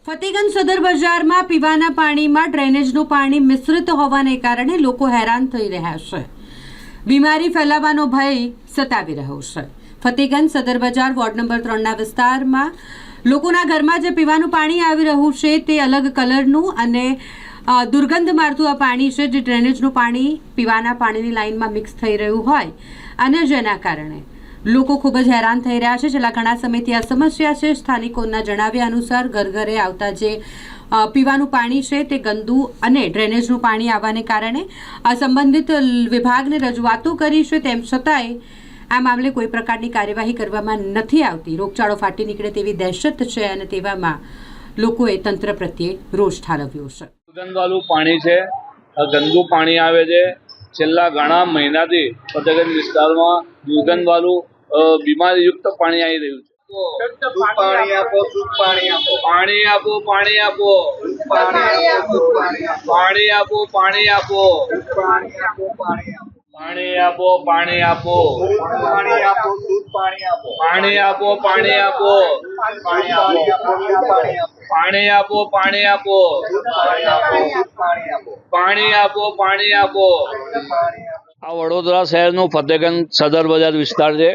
ફતેગંજ સદર બજારમાં પીવાના પાણીમાં ડ્રેનેજનું પાણી મિશ્રિત હોવાને કારણે લોકો હેરાન થઈ રહ્યા છે. બીમારી ફેલાવાનો ભય સતાવી રહ્યો છે. ફતેગંજ સદર બજાર વોર્ડ નંબર 3ના વિસ્તારમાં લોકોના ઘરમાં જે પીવાનું પાણી આવી રહ્યું છે તે અલગ કલરનું અને દુર્ગંધ મારતું આ પાણી છે, જે ડ્રેનેજનું પાણી પીવાના પાણીની લાઇનમાં મિક્સ થઈ રહ્યું હોય અને જેના કારણે લોકો ખૂબ જ હેરાન થઈ રહ્યા છે. છેલ્લા ઘણા સમયથી આ સમસ્યા છે. સ્થાનિકોના જણાવ્યા અનુસાર ઘરે આવતા જે પીવાનું પાણી છે તે ગંદુ અને ડ્રેનેજનું પાણી આવવાને કારણે સંબંધિત વિભાગને રજૂઆતો કરી છે, તેમ છતાંય આ મામલે કોઈ પ્રકારની કાર્યવાહી કરવામાં નથી આવતી. રોગચાળો ફાટી નીકળે તેવી દહેશત છે અને તેવામાં લોકોએ તંત્ર પ્રત્યે રોષ ઠાલવ્યો છે. દુર્ગંધવાળું પાણી છે, ગંદુ પાણી આવે છે. છેલ્લા ઘણા મહિનાથી ફતેગંજ વિસ્તારમાં દુર્ગંધવાળું બીમારીયુક્ત પાણી આવી રહ્યું છે. પાણી આપો, શુદ્ધ પાણી આપો, પાણી આપો, પાણી આપો, પાણી આપો, પાણી આપો, પાણી આપો, પાણી આપો, પાણી આપો, પાણી આપો, પાણી આપો, શુદ્ધ પાણી આપો, પાણી આપો, પાણી આપો, પાણી આપો, પાણી આપો, પાણી આપો, પાણી આપો, પાણી આપો. આ વડોદરા શહેરનું ફતેગંજ સદર બજાર વિસ્તાર છે.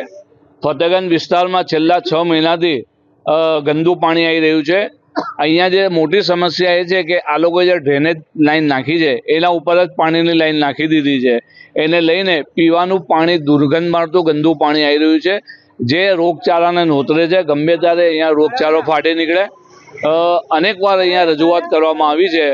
ફતેગંજ વિસ્તારમાં છેલ્લા 6 મહિનાથી ગંદુ પાણી આવી રહ્યું છે. અહીંયા જે મોટી સમસ્યા એ છે કે આ લોકોએ જે ડ્રેનેજ લાઈન નાખી છે એના ઉપર જ પાણીની લાઈન નાખી દીધી છે. એને લઈને પીવાનું પાણી દુર્ગંધ મારતું ગંદુ પાણી આવી રહ્યું છે, જે રોગચાળાને નોતરે છે. ગમે ત્યારે અહીંયા રોગચાળો ફાટી નીકળે. અનેક વાર અહીંયા રજૂઆત કરવામાં આવી છે,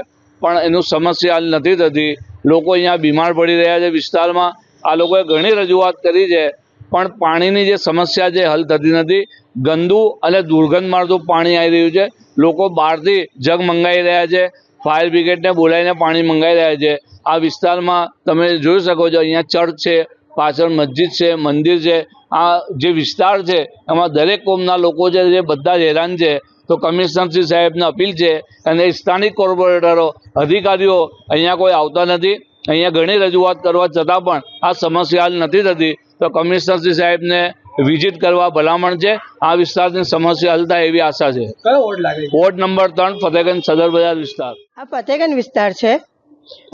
પણ એનું સમસ્યા હલ નથી થતી. લોકો અહીંયા બીમાર પડી રહ્યા છે. વિસ્તારમાં આ લોકોએ ઘણી રજૂઆત કરી છે, પણ પાણીની જે સમસ્યા છે હલ થતી નથી. ગંદુ અને દુર્ગંધ મારતું પાણી આવી રહ્યું છે. લોકો બહારથી જગ મંગાવી રહ્યા છે, ફાયર બ્રિગેડને બોલાવીને પાણી મંગાવી રહ્યા છે. આ વિસ્તારમાં તમે જોઈ શકો છો, અહીંયા ચર્ચ છે, પાછળ મસ્જિદ છે, મંદિર છે. આ જે વિસ્તાર છે એમાં દરેક કોમના લોકો છે, જે બધા જ હેરાન છે. તો કમિશનરશ્રી સાહેબને અપીલ છે અને સ્થાનિક કોર્પોરેટરો, અધિકારીઓ અહીંયા કોઈ આવતા નથી. અહીંયા ઘણી રજૂઆત કરવા છતાં પણ આ સમસ્યા હલ નથી થતી. તો કમિશનરશ્રી સાહેબને વિઝિટ કરવા ભલામણ છે. આ વિસ્તારની સમસ્યા હલ થાય એવી આશા છે. કયો વોર્ડ લાગે? વોર્ડ નંબર 3 ફતેગંજ સદર બજાર વિસ્તાર. આ ફતેગંજ વિસ્તાર છે.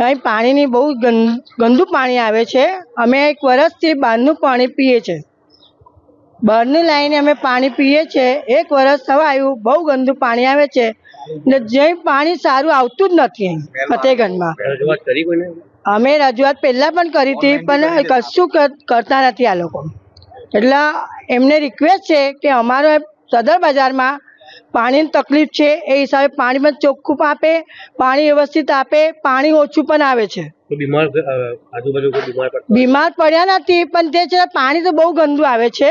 અહીં પાણીની બહુ ગંદુ પાણી આવે છે. અમે 1 વર્ષથી બહારનું પાણી પીએ છીએ. બહારની લાઈને અમે પાણી પીએ છીએ. 1 વર્ષ થવા આવ્યું, બહુ ગંદુ પાણી આવે છે ને જે પાણી સારું આવતું જ નથી અહીં ફતેગંજમાં. અમે રજૂઆત પહેલા પણ કરી હતી, પણ કશું કરતા નથી આ લોકો. એટલે એમને રિક્વેસ્ટ છે કે અમારો સદર બજારમાં પાણીની તકલીફ છે, એ હિસાબે પાણી પણ ચોખ્ખું આપે, પાણી વ્યવસ્થિત આપે. પાણી ઓછું પણ આવે છે. બીમાર પડ્યા નથી, પણ તે છે પાણી તો બહુ ગંદુ આવે છે.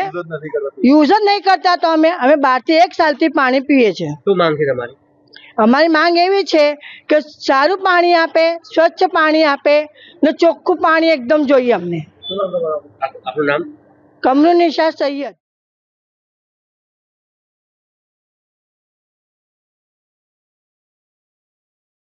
યુઝ જ નહીં કરતા. તો અમે 12 થી 1 સાલથી પાણી પીએ છીએ. શું માંગ છે તમારી? અમારી માંગ એવી છે કે સારું પાણી આપે, સ્વચ્છ પાણી આપે ને ચોખ્ખું પાણી એકદમ જોઈએ અમને. આપનું નામ? કમરુનિશા સૈયદ.